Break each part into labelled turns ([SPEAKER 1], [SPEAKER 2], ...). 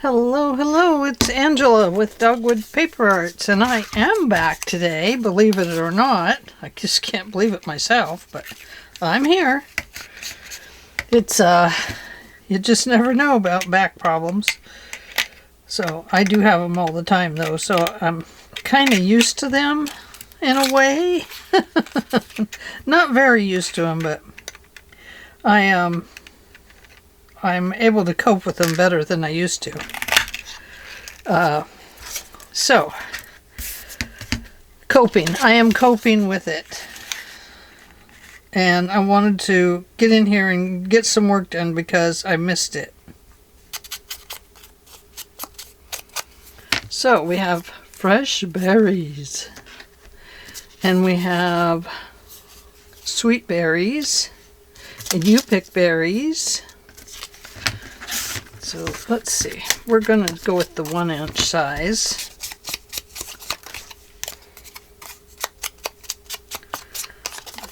[SPEAKER 1] Hello, hello, it's Angela with Dogwood Paper Arts, and I am back today, believe it or not. I just can't believe it myself, but I'm here. It's, you just never know about back problems. So, I do have them all the time, though, so I'm kind of used to them, in a way. Not very used to them, but I'm able to cope with them better than I used to. So, coping. I am coping with it. And I wanted to get in here and get some work done because I missed it. So, we have fresh berries. And we have sweet berries. And you pick berries. So let's see, we're going to go with the 1-inch size.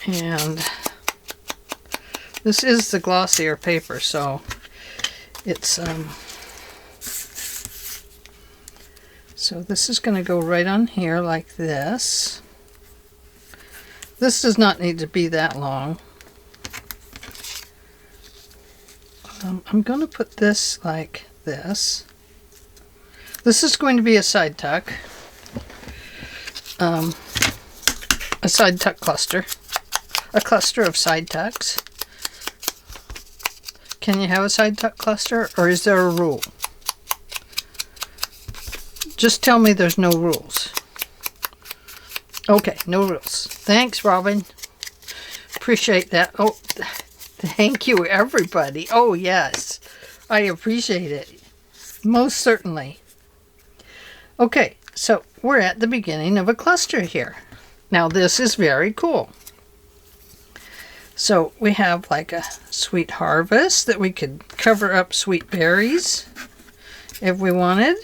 [SPEAKER 1] And this is the glossier paper, so it's, so this is going to go right on here like this. This does not need to be that long. I'm going to put this like this. This is going to be a side tuck. A side tuck cluster. A cluster of side tucks. Can you have a side tuck cluster, or is there a rule? Just tell me there's no rules. Okay, no rules. Thanks, Robin. Appreciate that. Oh, thank you, everybody. Oh, yes. I appreciate it. Most certainly. Okay, so we're at the beginning of a cluster here. Now, this is very cool. So, we have like a sweet harvest that we could cover up sweet berries if we wanted.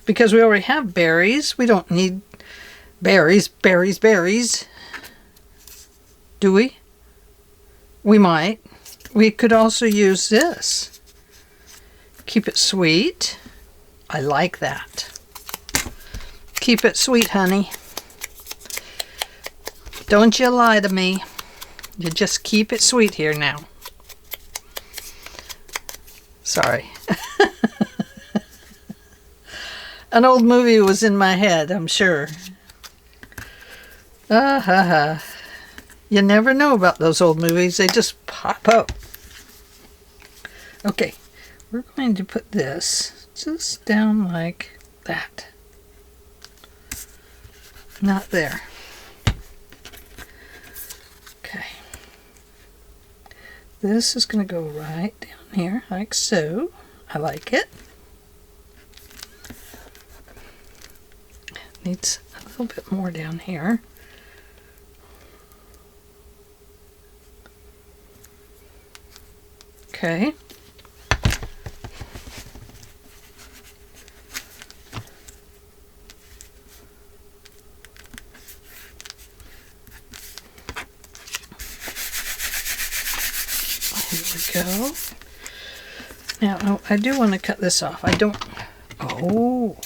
[SPEAKER 1] Because we already have berries, we don't need berries. Do we? We might. We could also use this. Keep it sweet. I like that. Keep it sweet, honey. Don't you lie to me. You just keep it sweet here now. Sorry. An old movie was in my head, I'm sure. You never know about those old movies. They just pop up. Okay, we're going to put this just down like that. Not there. Okay. This is going to go right down here like so. I like it. Needs a little bit more down here. Okay. Here we go. Now, I do want to cut this off. I don't... Oh,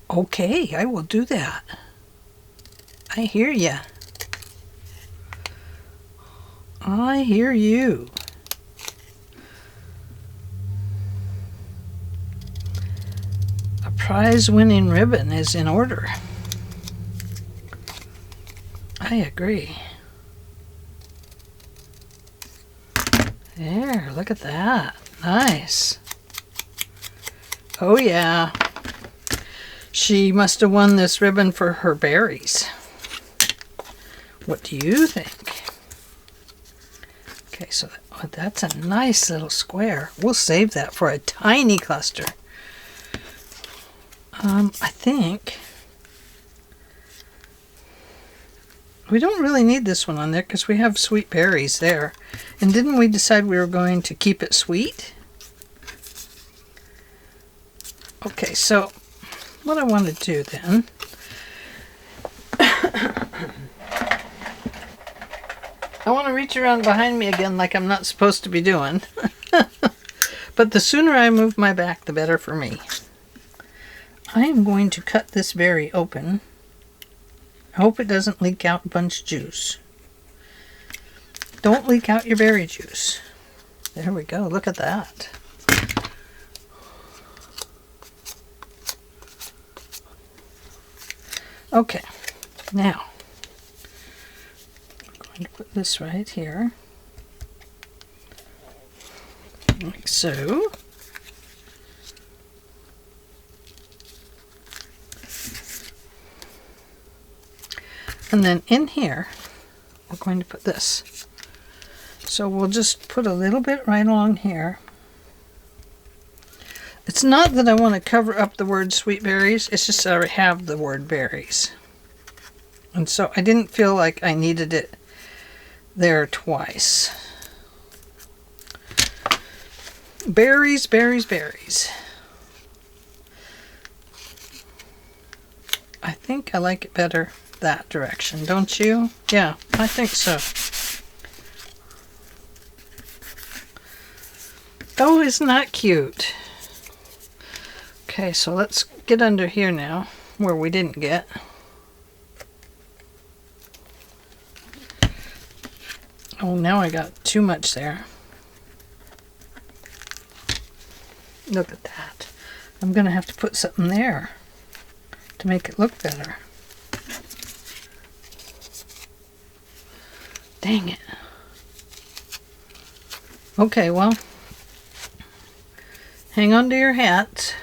[SPEAKER 1] okay. I will do that. I hear ya. I hear you. Prize-winning ribbon is in order. I agree. There, look at that. Nice. Oh yeah. She must have won this ribbon for her berries. What do you think? Okay, so that's a nice little square. We'll save that for a tiny cluster. I think we don't really need this one on there because we have sweet berries there. And didn't we decide we were going to keep it sweet? Okay, so what I want to do then, I want to reach around behind me again like I'm not supposed to be doing. But the sooner I move my back, the better for me. I am going to cut this berry open. I hope it doesn't leak out a bunch of juice. Don't leak out your berry juice. There we go. Look at that. Okay. Now, I'm going to put this right here. Like so. And then in here, we're going to put this. So we'll just put a little bit right along here. It's not that I want to cover up the word sweet berries, it's just that I have the word berries. And so I didn't feel like I needed it there twice. Berries, berries, berries. I think I like it better that direction, don't you? Yeah, I think so. Oh, isn't that cute? Okay, so let's get under here now, where we didn't get. Oh, now I got too much there. Look at that. I'm going to have to put something there to make it look better. Dang it. Okay, well, hang on to your hats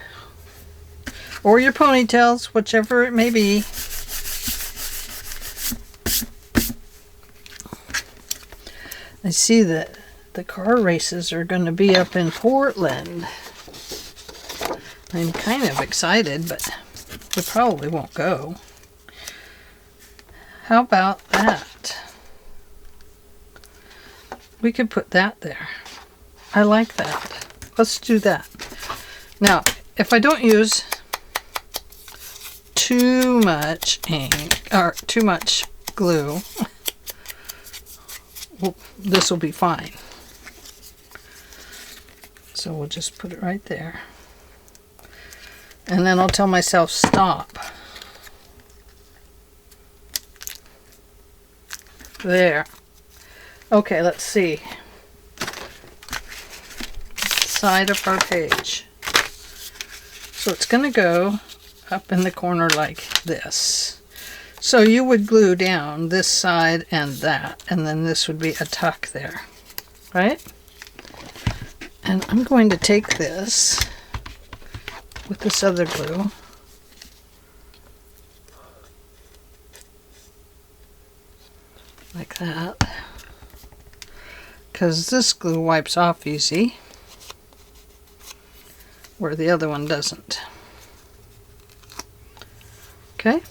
[SPEAKER 1] or your ponytails, whichever it may be. I see that the car races are going to be up in Portland. I'm kind of excited, but we probably won't go. How about that? We could put that there. I like that. Let's do that. Now, if I don't use too much ink or too much glue, well, this will be fine. So we'll just put it right there. And then I'll tell myself stop. There. Okay, let's see. Side of our page. So it's going to go up in the corner like this. So you would glue down this side and that, and then this would be a tuck there, right? And I'm going to take this with this other glue. Like that. Because this glue wipes off easy, where the other one doesn't. Okay?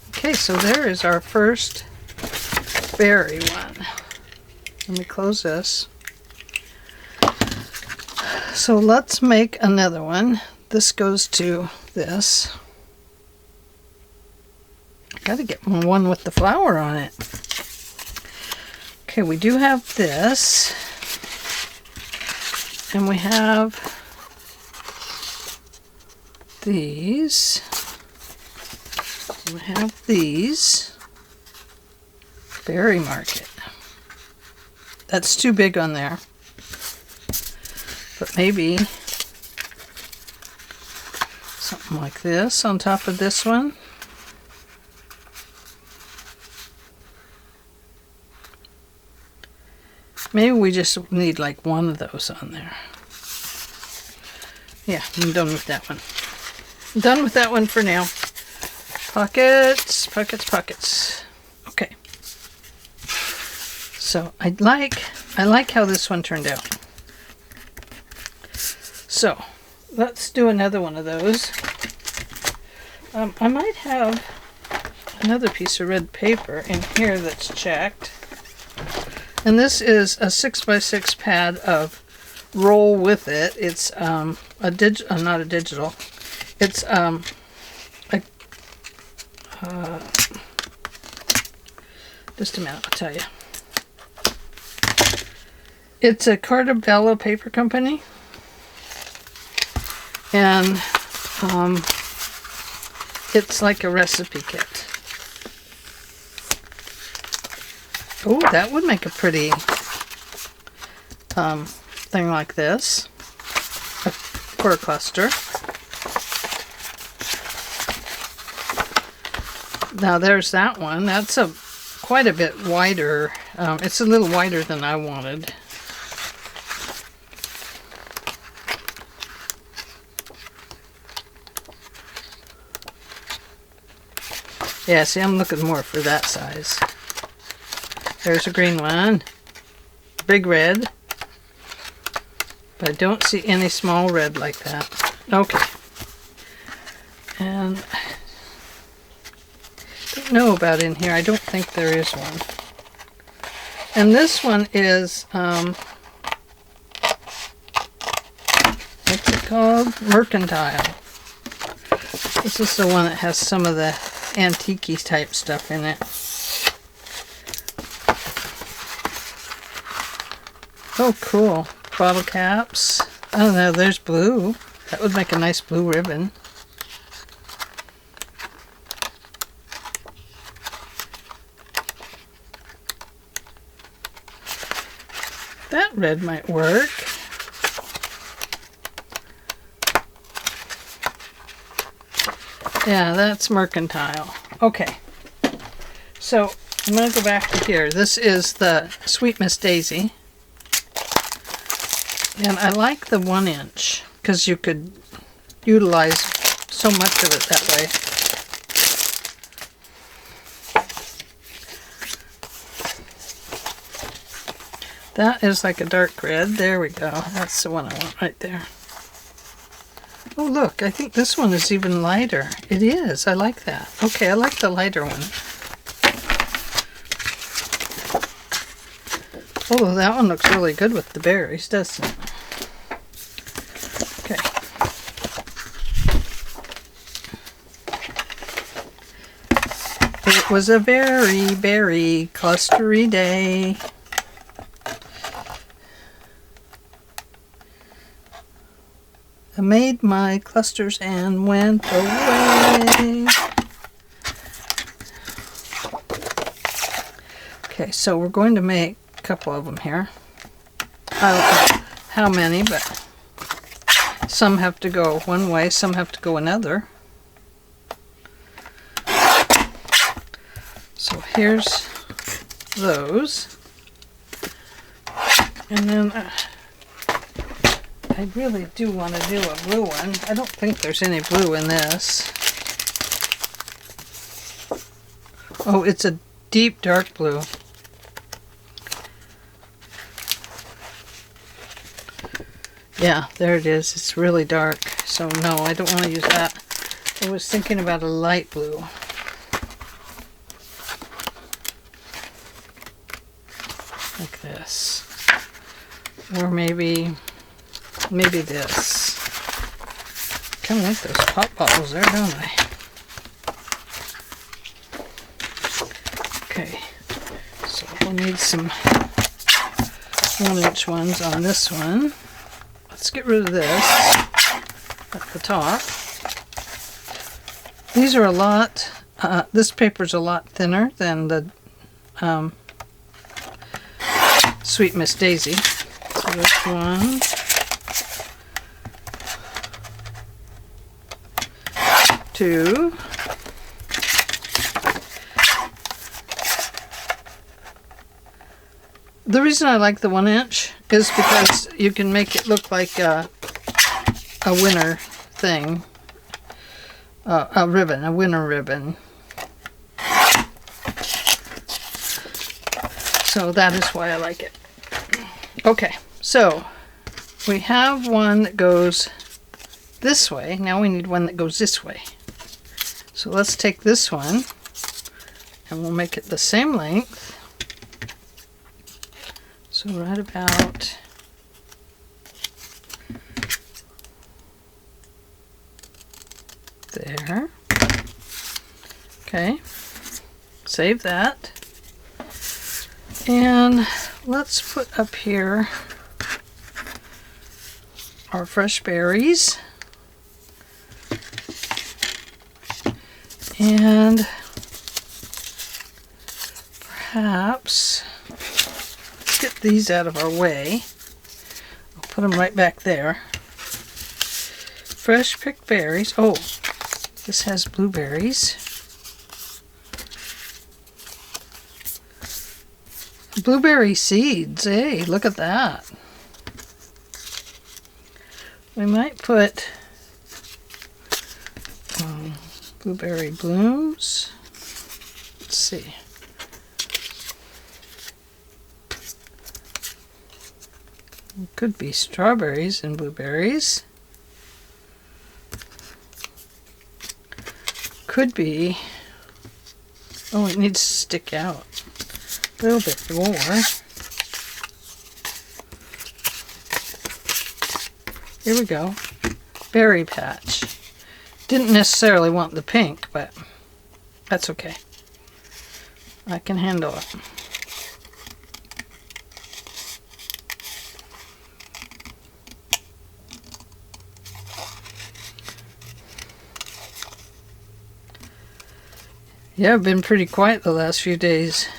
[SPEAKER 1] Okay, so there is our first berry one. Let me close this. So let's make another one. This goes to this. I gotta get one with the flower on it. Okay, we do have this. And we have these. We have these. Berry Market. That's too big on there. But maybe something like this on top of this one. Maybe we just need like one of those on there. Yeah, I'm done with that one. I'm done with that one for now. Pockets, pockets, pockets. Okay. So I like how this one turned out. So let's do another one of those. I might have another piece of red paper in here that's checked. And this is a 6x6 pad of Roll With It. It's not a digital. It's just a minute, I'll tell you. It's a Cartabella Paper Company. And it's like a recipe kit. Oh, that would make a pretty thing like this for a cluster. Now there's that one. That's quite a bit wider. It's a little wider than I wanted. Yeah, see, I'm looking more for that size. There's a green one. Big red. But I don't see any small red like that. Okay. And I don't know about in here. I don't think there is one. And this one is, what's it called? Mercantile. This is the one that has some of the antique-y type stuff in it. Oh, cool. Bottle caps. Oh no, there's blue. That would make a nice blue ribbon. That red might work. Yeah, that's mercantile. Okay. So, I'm going to go back to here. This is the Sweet Miss Daisy. And I like the 1 inch because you could utilize so much of it that way. That is like a dark red. There we go. That's the one I want right there. Oh look, I think this one is even lighter. It is. I like that. Okay, I like the lighter one. Oh, that one looks really good with the berries, doesn't it? Okay. It was a very berry clustery day. I made my clusters and went away. Okay, so we're going to make a couple of them here. I don't know how many, but some have to go one way, some have to go another. So here's those. And then I really do want to do a blue one. I don't think there's any blue in this. Oh, it's a deep dark blue. Yeah, there it is. It's really dark. So no, I don't want to use that. I was thinking about a light blue. Like this. Or maybe this. Kind of like those pop bottles there, don't I? Okay, so we'll need some 1 inch ones on this one. Let's get rid of this at the top. These are a lot, this paper's a lot thinner than the Sweet Miss Daisy. So there's one. Two. The reason I like the 1 inch is because you can make it look like a winter thing. A ribbon, a winter ribbon. So that is why I like it. Okay, so we have one that goes this way. Now we need one that goes this way. So let's take this one and we'll make it the same length. So right about there. Okay, save that. And let's put up here our fresh berries. And perhaps let's get these out of our way. I'll put them right back there. Fresh picked berries. Oh, this has blueberries. Blueberry seeds. Hey, look at that. We might put blueberry blooms. Let's see. It could be strawberries and blueberries. Could be. Oh, it needs to stick out a little bit more. Here we go. Berry patch. Didn't necessarily want the pink, but that's okay. I can handle it. Yeah, I've been pretty quiet the last few days.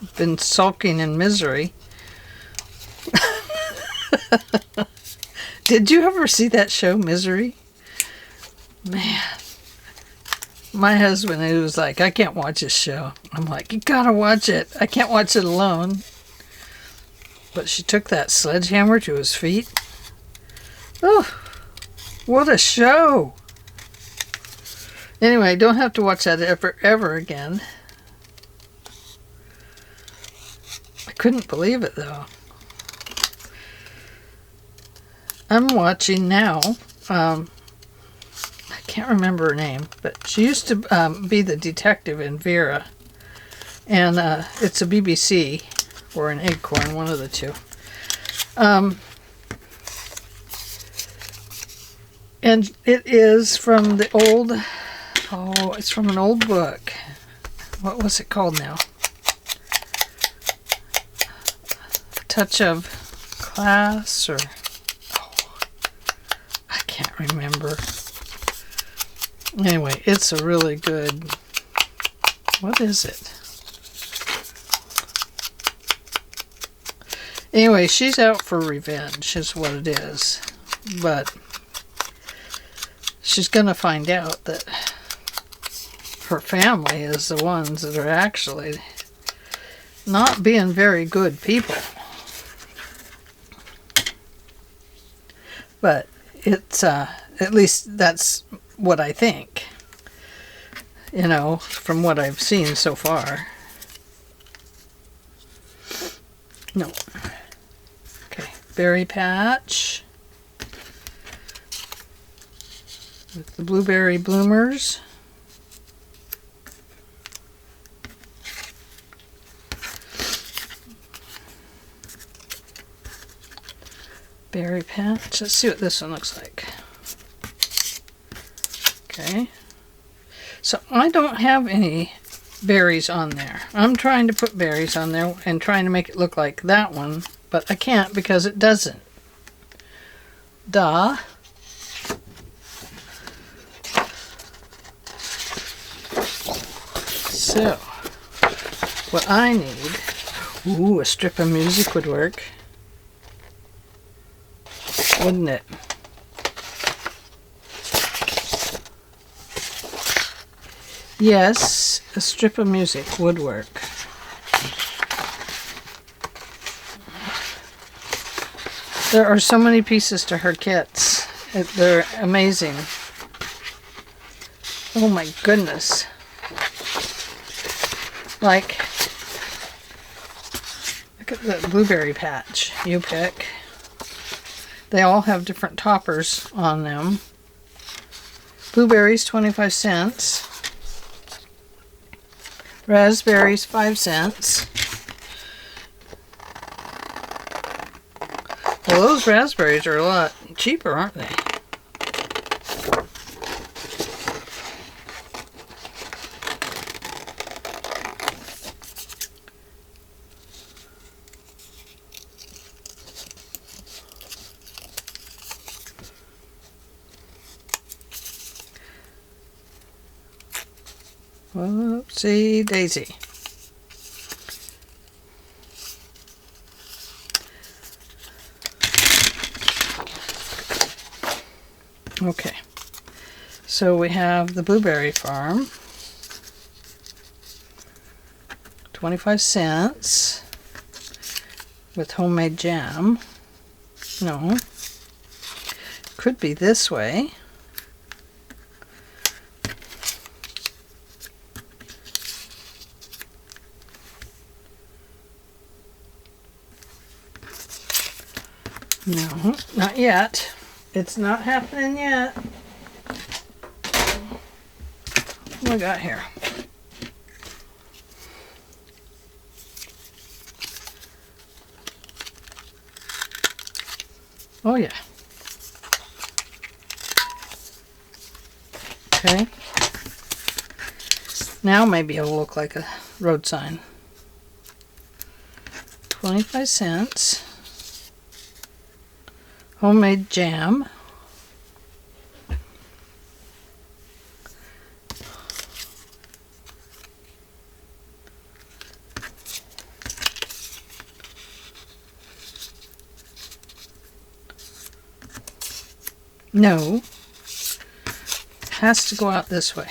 [SPEAKER 1] I've been sulking in misery. Did you ever see that show, Misery? Man. My husband, he was like, I can't watch this show. I'm like, you gotta watch it. I can't watch it alone. But she took that sledgehammer to his feet. Oh, what a show. Anyway, don't have to watch that ever again. I couldn't believe it, though. I'm watching now. I can't remember her name, but she used to be the detective in Vera. And it's a BBC or an Acorn, one of the two. And it is from the old... Oh, it's from an old book. What was it called now? A Touch of Class, or... Oh, I can't remember. Anyway, it's a really good... What is it? Anyway, she's out for revenge, is what it is. But she's going to find out that her family is the ones that are actually not being very good people. But it's, at least that's what I think, you know, from what I've seen so far. No. Okay, berry patch with the blueberry bloomers. Berry patch. Let's see what this one looks like. Okay. So I don't have any berries on there. I'm trying to put berries on there and trying to make it look like that one, but I can't because it doesn't. Duh. So, what I need... Ooh, a strip of music would work. Wouldn't it? Yes, a strip of music would work. There are so many pieces to her kits. They're amazing. Oh my goodness. Like, look at the blueberry patch you pick. They all have different toppers on them. Blueberries, 25 cents. Raspberries, 5 cents. Well, those raspberries are a lot cheaper, aren't they? Whoopsie daisy. Okay, so we have the blueberry farm, 25 cents with homemade jam. No, could be this way. No, not yet. It's not happening yet. What do we got here? Oh yeah. Okay. Now maybe it'll look like a road sign. 25 cents. Homemade jam. No. Has to go out this way.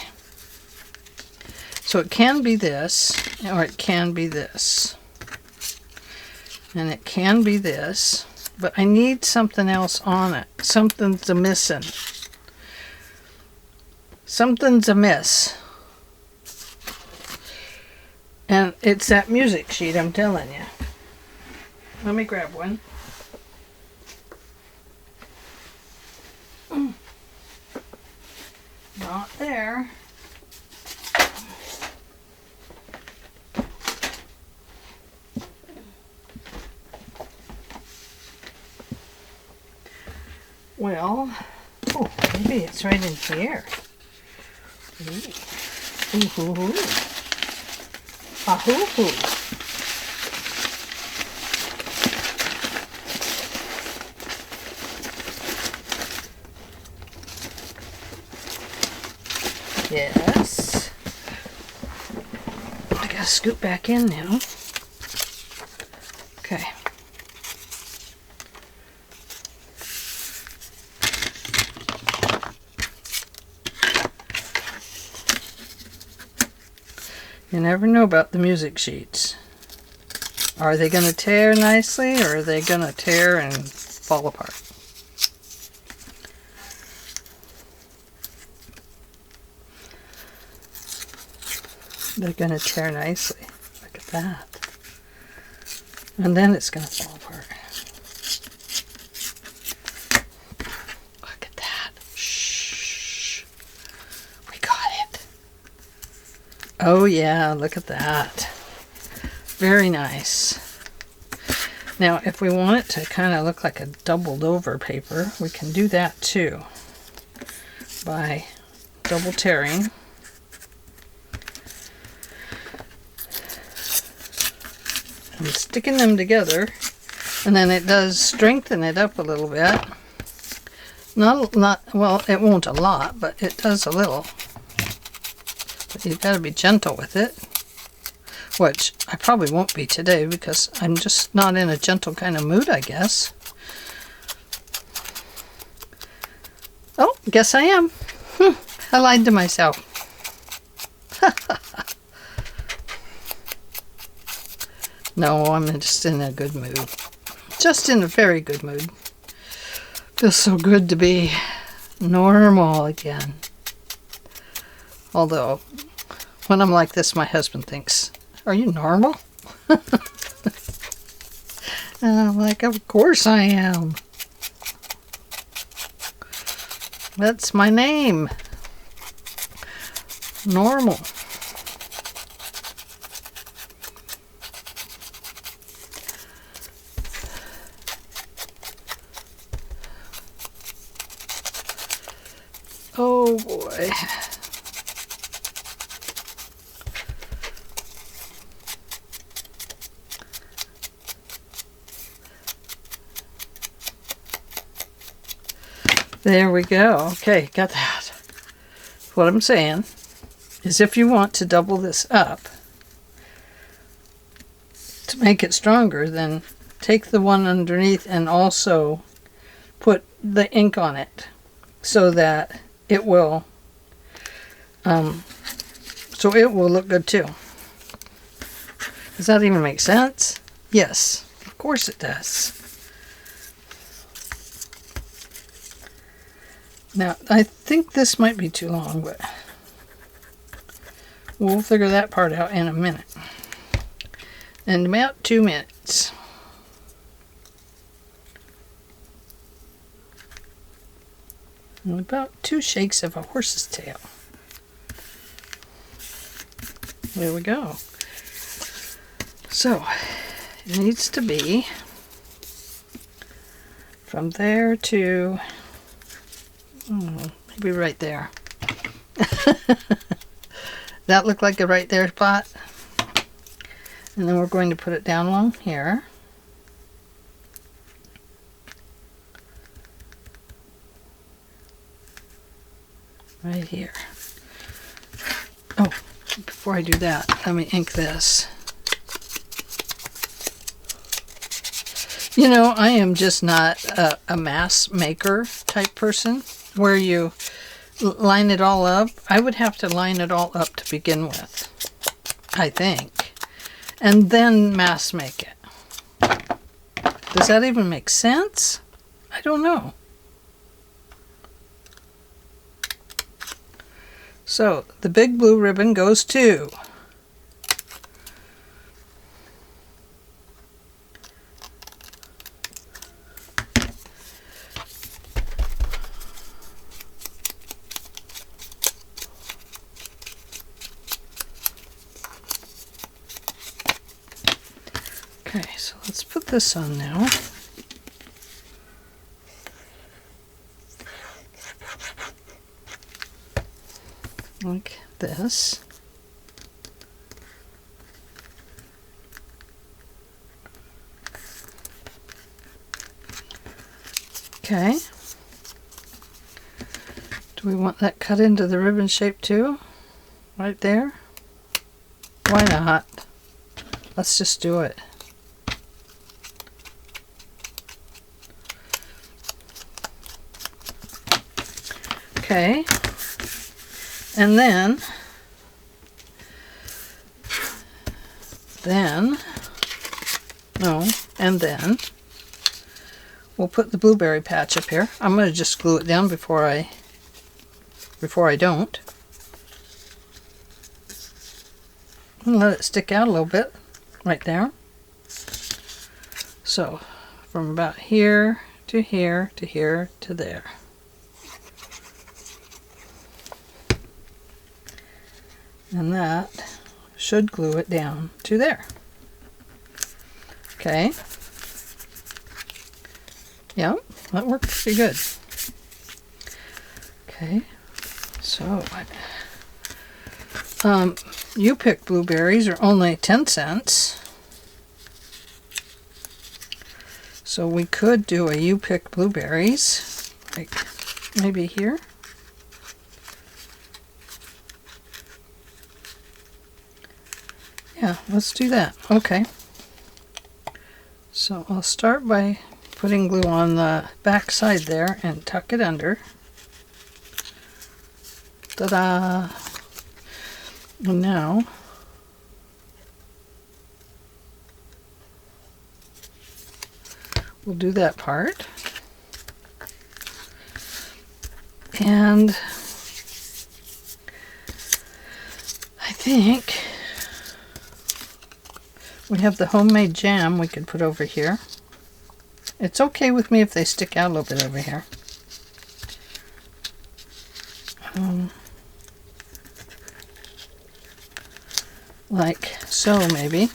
[SPEAKER 1] So it can be this, or it can be this. And it can be this. But I need something else on it. Something's a-missing. Something's amiss. And it's that music sheet, I'm telling you. Let me grab one. Not there. Well, oh, maybe it's right in here. Ooh. Ooh, ooh, ooh. Ahoo-hoo. Yes. I gotta scoot back in now. Okay. You never know about the music sheets. Are they going to tear nicely, or are they going to tear and fall apart? They're going to tear nicely. Look at that. And then it's going to fall apart. Look at that. Shh. We got it. Oh yeah, look at that. Very nice. Now, if we want it to kind of look like a doubled over paper, we can do that too. By double tearing. And sticking them together. And then it does strengthen it up a little bit. Not, well, it won't a lot, but it does a little. But you've got to be gentle with it. Which I probably won't be today because I'm just not in a gentle kind of mood, I guess. Oh, guess I am. I lied to myself. No, I'm just in a good mood. Just in a very good mood. Feels so good to be normal again. Although, when I'm like this, my husband thinks, "Are you normal?" And I'm like, "Of course I am. That's my name. Normal." Oh boy. There we go. Okay, got that. That's what I'm saying. is if you want to double this up to make it stronger, then take the one underneath and also put the ink on it so that it will look good too. Does that even make sense? Yes, of course it does. Now, I think this might be too long, but we'll figure that part out in a minute. In about 2 minutes. And about 2 shakes of a horse's tail. There we go. So, it needs to be from there to maybe right there. That looked like a right there spot. And then we're going to put it down along here. Right here. Oh, before I do that, let me ink this. You know, I am just not a mass maker type person where you line it all up. I would have to line it all up to begin with, I think, and then mass make it. Does that even make sense? I don't know. So the big blue ribbon goes to okay, so let's put this on now. Like this. Okay. Do we want that cut into the ribbon shape too? Right there? Why not? Let's just do it. Okay. And then we'll put the blueberry patch up here. I'm going to just glue it down before I don't. And let it stick out a little bit right there. So from about here to here to here to there. And that should glue it down to there. Okay. Yeah, that worked pretty good. Okay. So, you pick blueberries are only 10 cents. So we could do a you pick blueberries, like maybe here. Yeah, let's do that. Okay. So I'll start by putting glue on the back side there and tuck it under. Ta-da! And now we'll do that part. And I think we have the homemade jam we could put over here. It's okay with me if they stick out a little bit over here. Like so, maybe.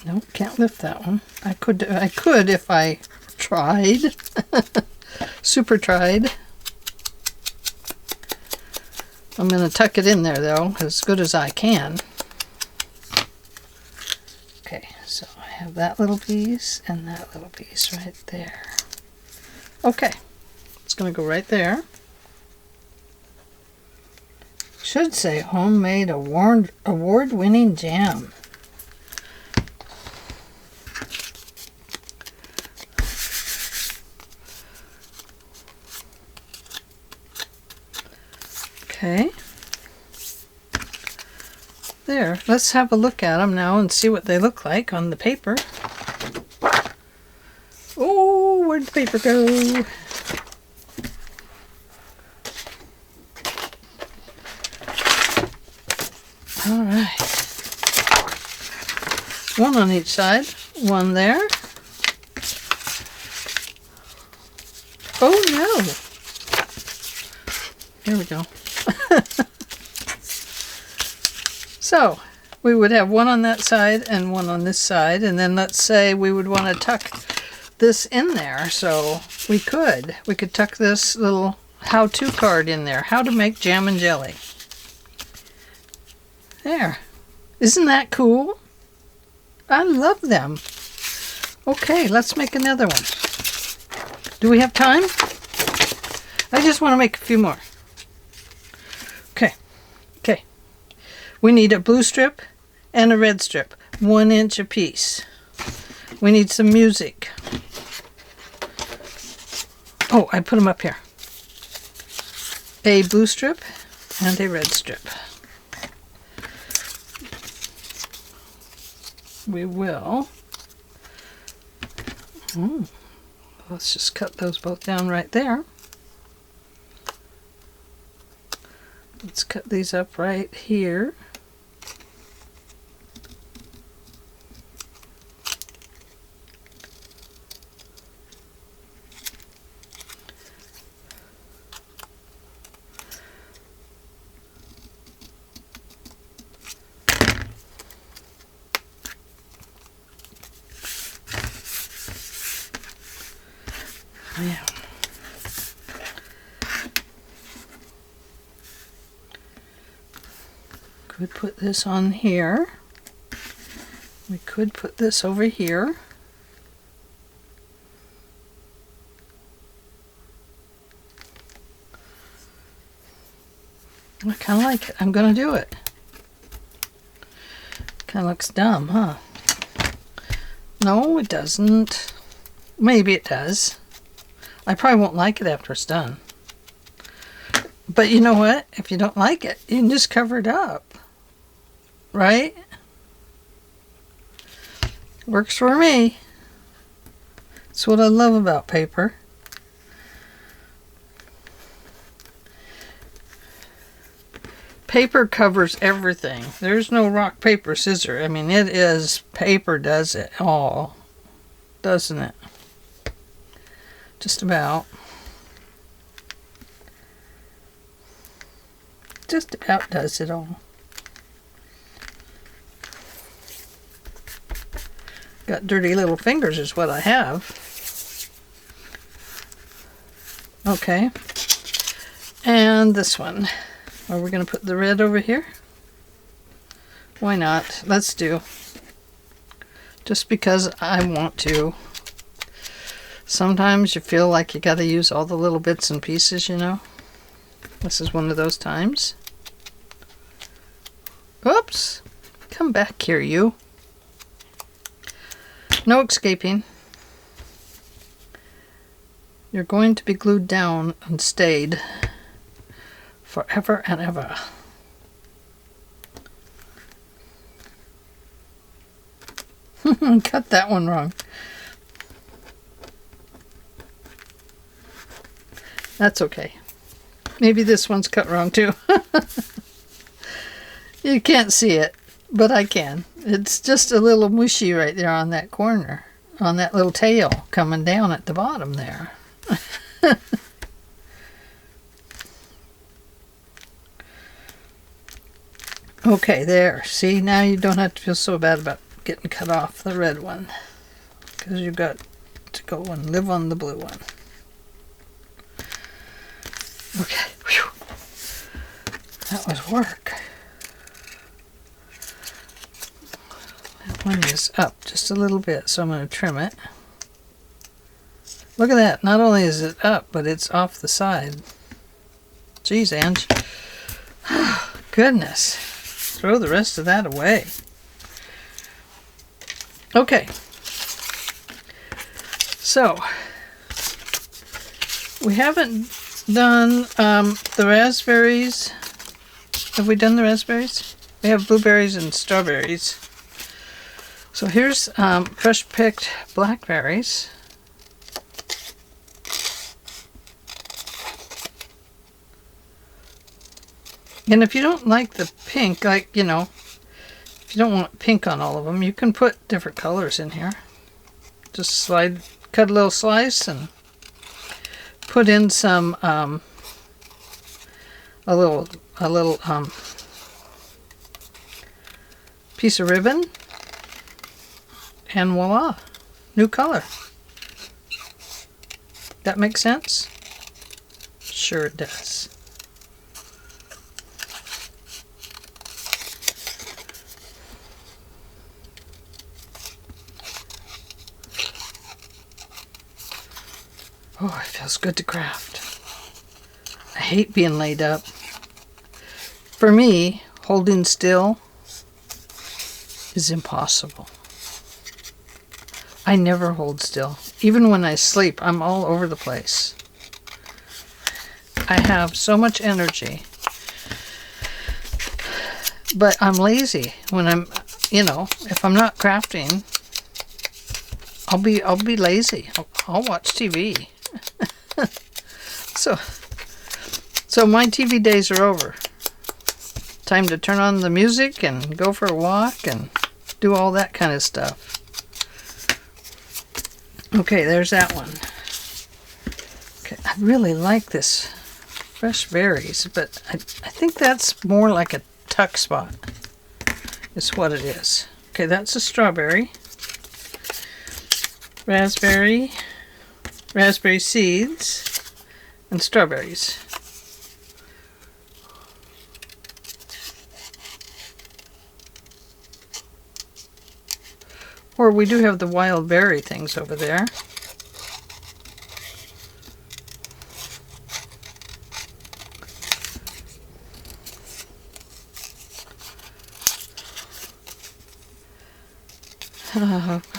[SPEAKER 1] Nope, can't lift that one. I could if I tried. Super tried. I'm going to tuck it in there, though, as good as I can. Okay, so I have that little piece and that little piece right there. Okay, it's going to go right there. Should say homemade award-winning jam. Okay. There, let's have a look at them now and see what they look like on the paper. Oh, where'd the paper go? All right. One on each side, one there. Oh no! Here we go. So, we would have one on that side and one on this side, and then let's say we would want to tuck this in there, so we could tuck this little how-to card in there, how to make jam and jelly. There. Isn't that cool? I love them. Okay, let's make another one. Do we have time? I just want to make a few more. Okay. Okay. We need a blue strip and a red strip, 1 inch apiece. We need some music. Oh, I put them up here. A blue strip and a red strip. We will. Let's just cut those both down right there. Let's cut these up right here. Yeah. Could put this on here. We could put this over here. I kind of like it. I'm going to do it. Kind of looks dumb, huh? No, it doesn't. Maybe it does. I probably won't like it after it's done. But you know what? If you don't like it, you can just cover it up. Right? Works for me. That's what I love about paper. Paper covers everything. There's no rock, paper, scissors. I mean, it is, paper does it all. Doesn't it? Just about. Just about does it all. Got dirty little fingers is what I have. Okay. And this one. Are we going to put the red over here? Why not? Let's do. Just because I want to. Sometimes you feel like you got to use all the little bits and pieces, you know. This is one of those times. Oops. Come back here, you. No escaping. You're going to be glued down and stayed forever and ever. Cut that one wrong. That's okay. Maybe this one's cut wrong too. You can't see it, but I can. It's just a little mushy right there on that corner, on that little tail coming down at the bottom there. Okay, there. See, now you don't have to feel so bad about getting cut off the red one, because you got to go and live on the blue one. Okay, whew. That was work. That one is up just a little bit, so I'm going to trim it. Look at that. Not only is it up, but it's off the side. Geez, Ange. goodness. Throw the rest of that away. Okay. So, we haven't done the raspberries. Have we done the raspberries? We have blueberries and strawberries. So here's fresh picked blackberries. And if you don't like the pink, like, you know, if you don't want pink on all of them, you can put different colors in here. Just cut a little slice and put in some, a little piece of ribbon, and voila, new color. That makes sense? Sure it does. Oh, it feels good to craft. I hate being laid up. For me, holding still is impossible. I never hold still. Even when I sleep, I'm all over the place. I have so much energy. But I'm lazy when I'm, you know, if I'm not crafting, I'll be lazy. I'll watch TV. So my TV days are over. Time to turn on the music and go for a walk and do all that kind of stuff. Okay, there's that one. Okay, I really like this fresh berries, but I think that's more like a tuck spot. Is what it is. Okay, that's a strawberry. Raspberry seeds, and strawberries. Or we do have the wild berry things over there.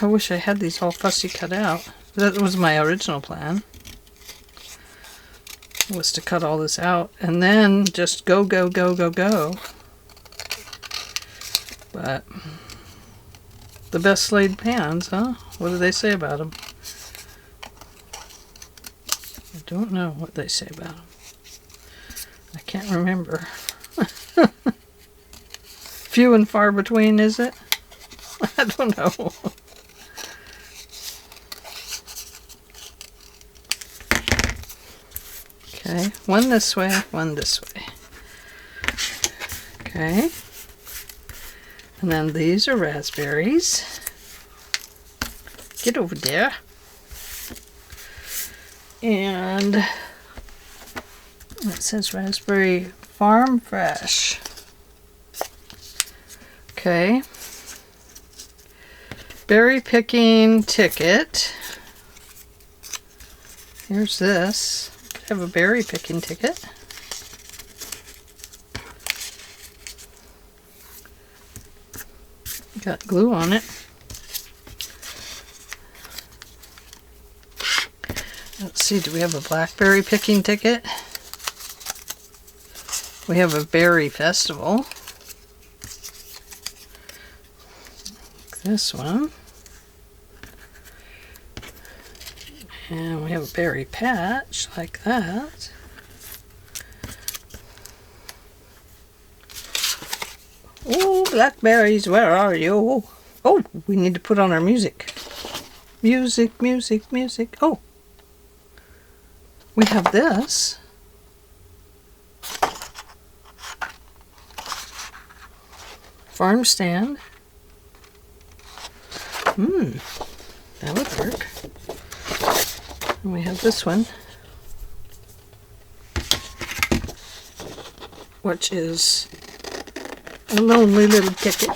[SPEAKER 1] I wish I had these all fussy cut out. That was my original plan. Was to cut all this out and then just go. But the best laid plans, huh? What do they say about them? I don't know what they say about them. I can't remember. Few and far between, is it? I don't know. Okay, one this way, one this way. Okay. And then these are raspberries. Get over there. And it says raspberry farm fresh. Okay. Berry picking ticket. Here's this. I have a berry picking ticket. Got glue on it. Let's see, do we have a blackberry picking ticket? We have a berry festival. Like this one. And we have a berry patch like that. Oh, blackberries, where are you? Oh, we need to put on our music. Music. Oh, we have this. Farm stand. That would work. And we have this one, which is a lonely little ticket.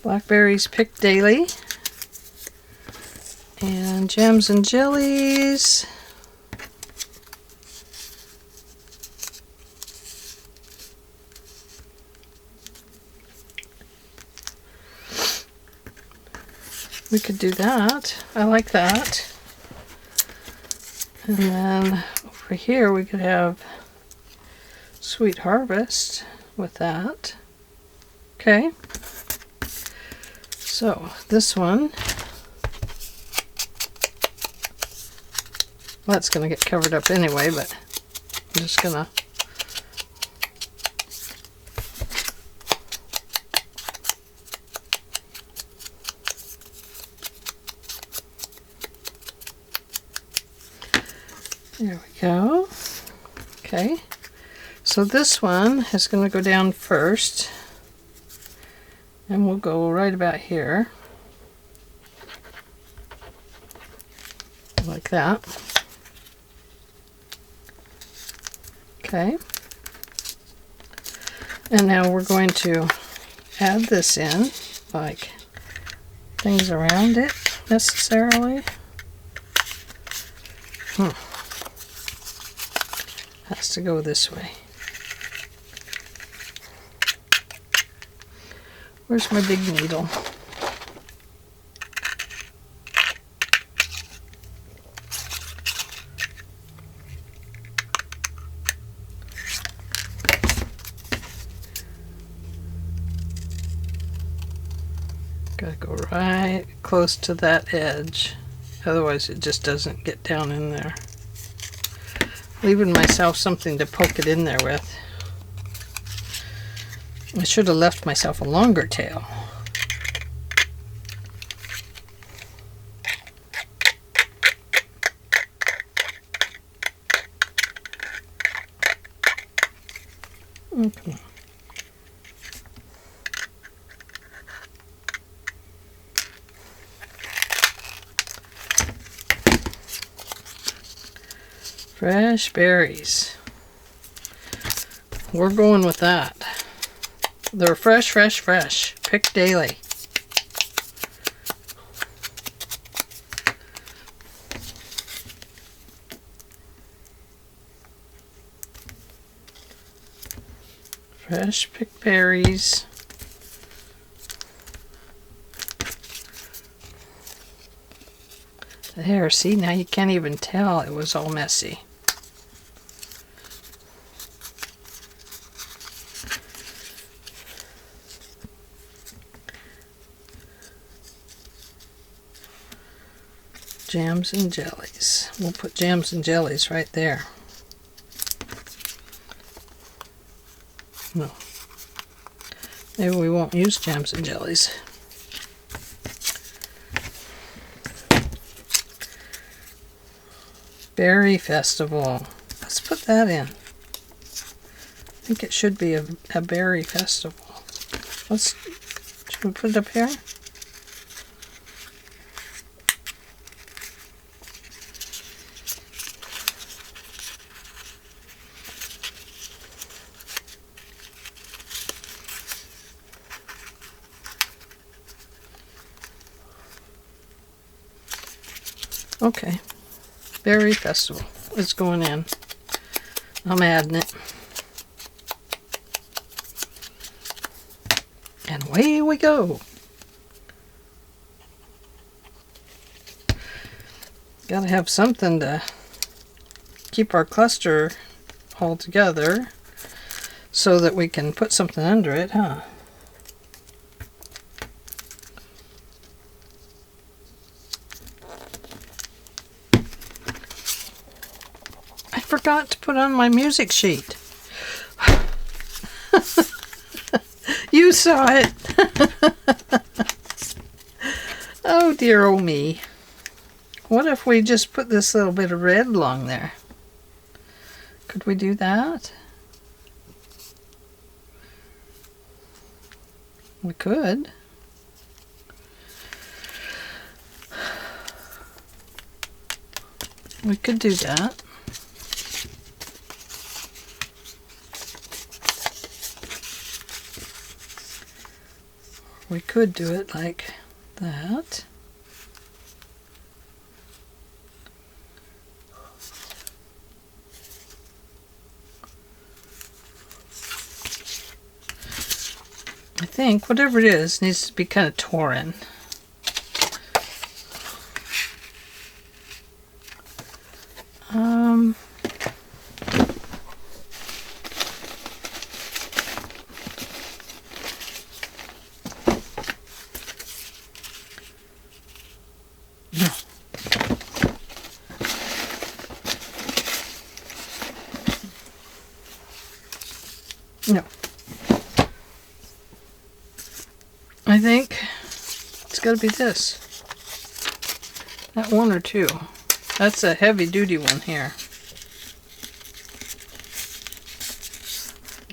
[SPEAKER 1] Blackberries picked daily. And jams and jellies. We could do that. I like that. And then over here we could have Sweet Harvest with that. Okay. So this one, well, that's going to get covered up anyway, but I'm just going to there we go. Okay, so this one is going to go down first, and we'll go right about here, like that. Okay, and now we're going to add this in, like things around it necessarily. Has to go this way. Where's my big needle? Gotta go right close to that edge, otherwise it just doesn't get down in there. Leaving myself something to poke it in there with. I should have left myself a longer tail. Okay. Fresh berries. We're going with that. They're fresh, fresh, fresh. Picked daily. Fresh picked berries. There, see, now you can't even tell it was all messy. Jams and jellies. We'll put jams and jellies right there. No. Maybe we won't use jams and jellies. Berry Festival. Let's put that in. I think it should be a berry festival. Should we put it up here? Okay, berry festival is going in. I'm adding it. And away we go. Gotta have something to keep our cluster all together so that we can put something under it, huh? Forgot to put on my music sheet. You saw it. Oh dear, oh me. What if we just put this little bit of red along there? Could we do that? We could. We could do that. We could do it like that. I think whatever it is needs to be kind of torn. No. I think it's got to be this. That one or two. That's a heavy duty one here.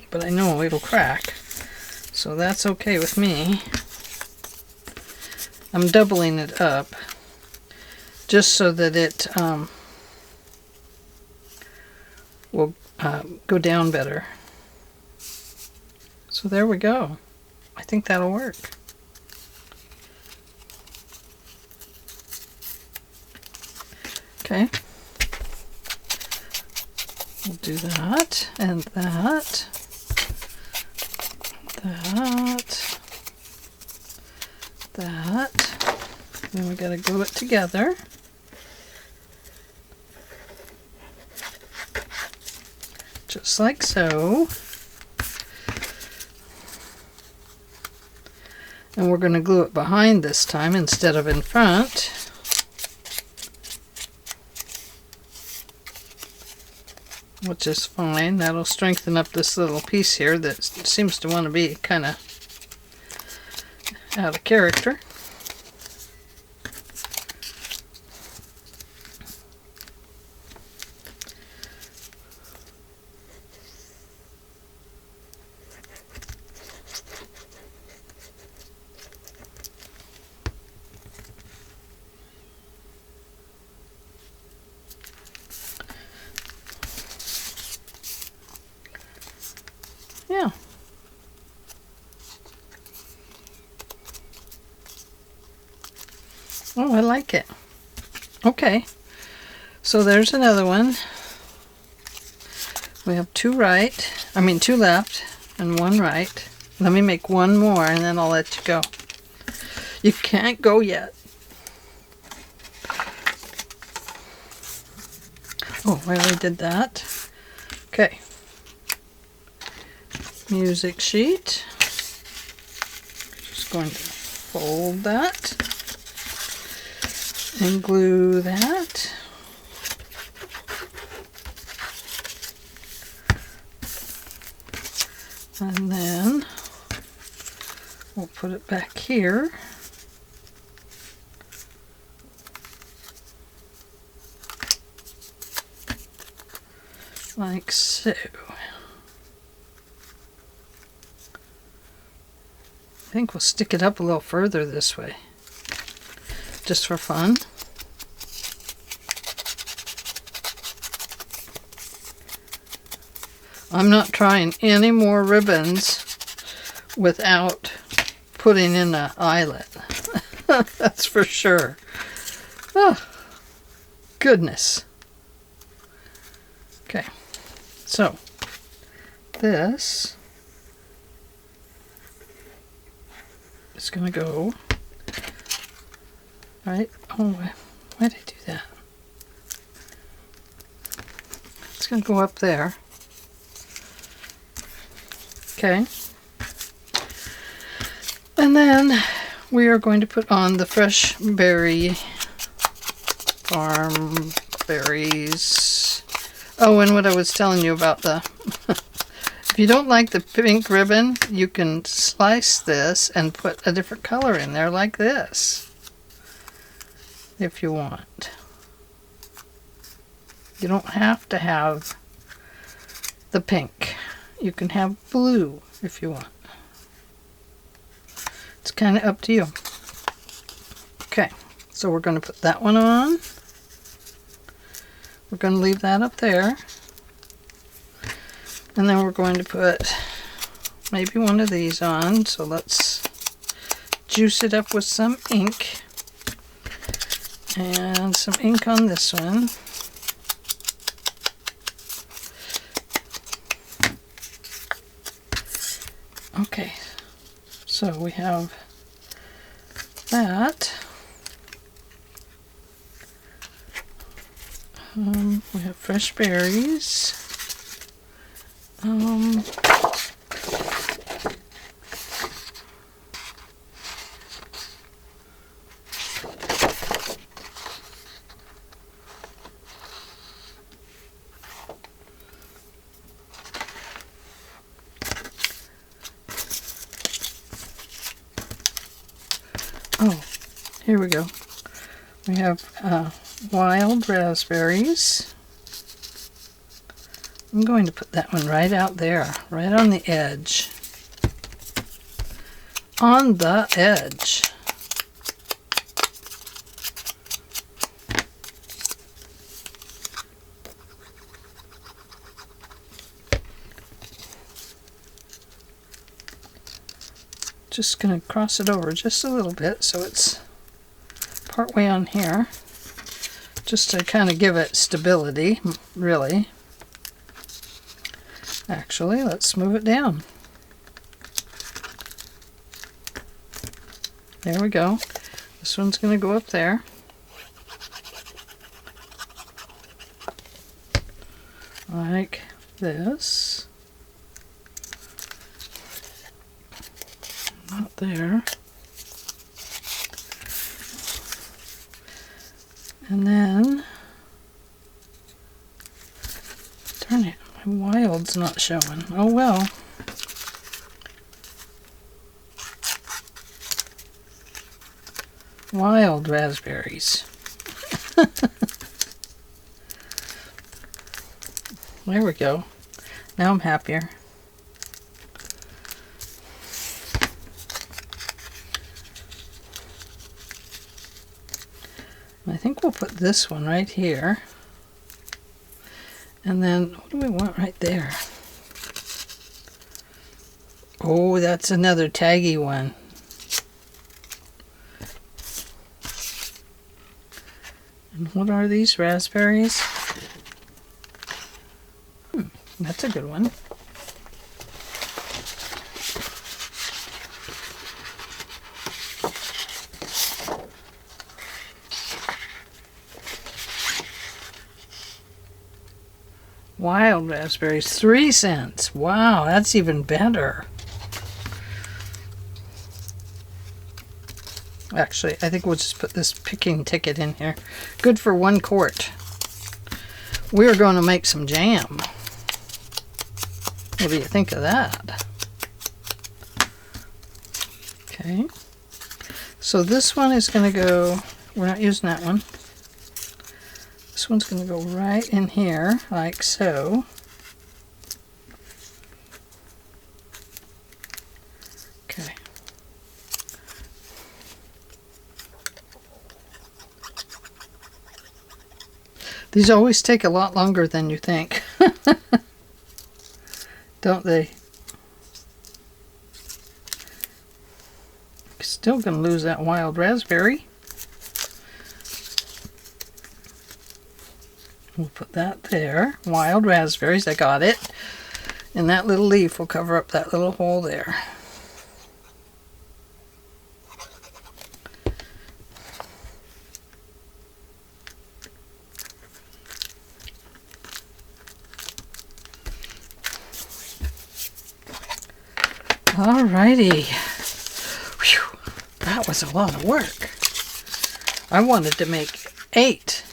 [SPEAKER 1] But I know it'll crack. So that's okay with me. I'm doubling it up just so that it will go down better. So there we go. I think that'll work. Okay. We'll do that and that. That. Then we gotta glue it together. Just like so. And we're going to glue it behind this time instead of in front. Which is fine. That'll strengthen up this little piece here that seems to want to be kind of out of character. Yeah. Oh, I like it. Okay. So there's another one. We have two left and one right. Let me make one more and then I'll let you go. You can't go yet. Oh, I already did that. Okay. Music sheet. Just going to fold that and glue that. And then we'll put it back here. Like so. I think we'll stick it up a little further this way, just for fun. I'm not trying any more ribbons without putting in an eyelet. That's for sure. Oh, goodness. Okay, so this is going to go right. Oh, why did I do that? It's going to go up there. Okay. And then we are going to put on the fresh berry farm berries. Oh, and what I was telling you about the if you don't like the pink ribbon, you can slice this and put a different color in there like this if you want. You don't have to have the pink. You can have blue if you want. It's kind of up to you. Okay, so we're going to put that one on. We're going to leave that up there. And then we're going to put maybe one of these on. So let's juice it up with some ink. And some ink on this one. Okay, so we have that. We have fresh berries. Oh, here we go. We have wild raspberries. I'm going to put that one right out there, right on the edge. On the edge. Just going to cross it over just a little bit so it's part way on here, just to kind of give it stability, really. Actually, let's move it down. There we go. This one's going to go up there. Like this. Not there. And then, darn it, my wild's not showing. Oh well. Wild raspberries. There we go. Now I'm happier. I think we'll put this one right here. And then, what do we want right there? Oh, that's another taggy one. And what are these raspberries? That's a good one. Wild raspberries, 3 cents. Wow, that's even better. Actually, I think we'll just put this picking ticket in here. Good for 1 quart. We're going to make some jam. What do you think of that? Okay. So this one is going to go, we're not using that one. This one's going to go right in here, like so. Okay. These always take a lot longer than you think. Don't they? Still going to lose that wild raspberry. We'll put that there. Wild raspberries, I got it. And that little leaf will cover up that little hole there. Alrighty. Whew, that was a lot of work. I wanted to make 8.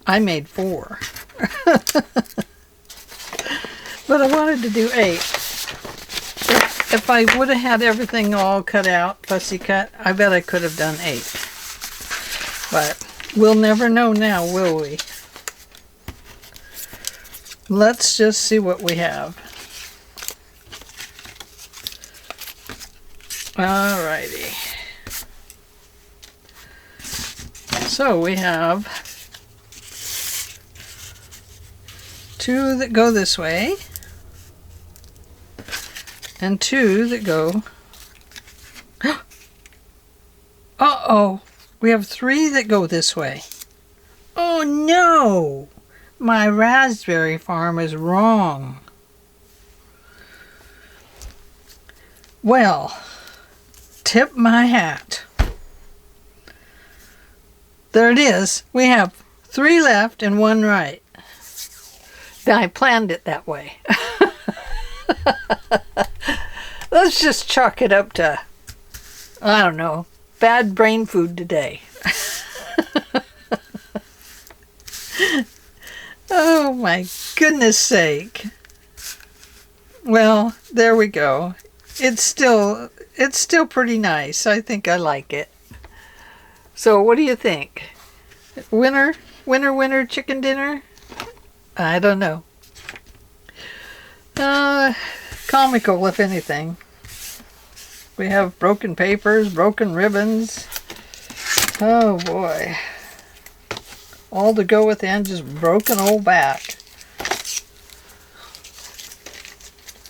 [SPEAKER 1] I made 4. But I wanted to do 8. If I would have had everything all cut out, fussy cut, I bet I could have done 8. But we'll never know now, will we? Let's just see what we have. Alrighty. So we have 2 that go this way and 2 that go Uh-oh. We have 3 that go this way. Oh no! My raspberry farm is wrong. Well, tip my hat. There it is. We have 3 left and 1 right. I planned it that way. Let's just chalk it up to, I don't know, bad brain food today. Oh my goodness sake. Well, there we go. It's still pretty nice. I think I like it. So what do you think? Winner chicken dinner? I don't know. Comical if anything. We have broken papers, broken ribbons. Oh boy. All to go with Angie's broken old back.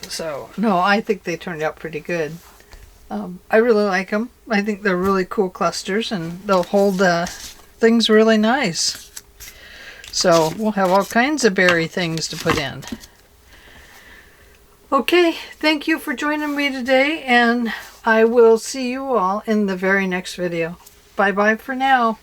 [SPEAKER 1] So, no, I think they turned out pretty good. I really like them. I think they're really cool clusters and they'll hold things really nice. So, we'll have all kinds of berry things to put in. Okay, thank you for joining me today, and I will see you all in the very next video. Bye-bye for now.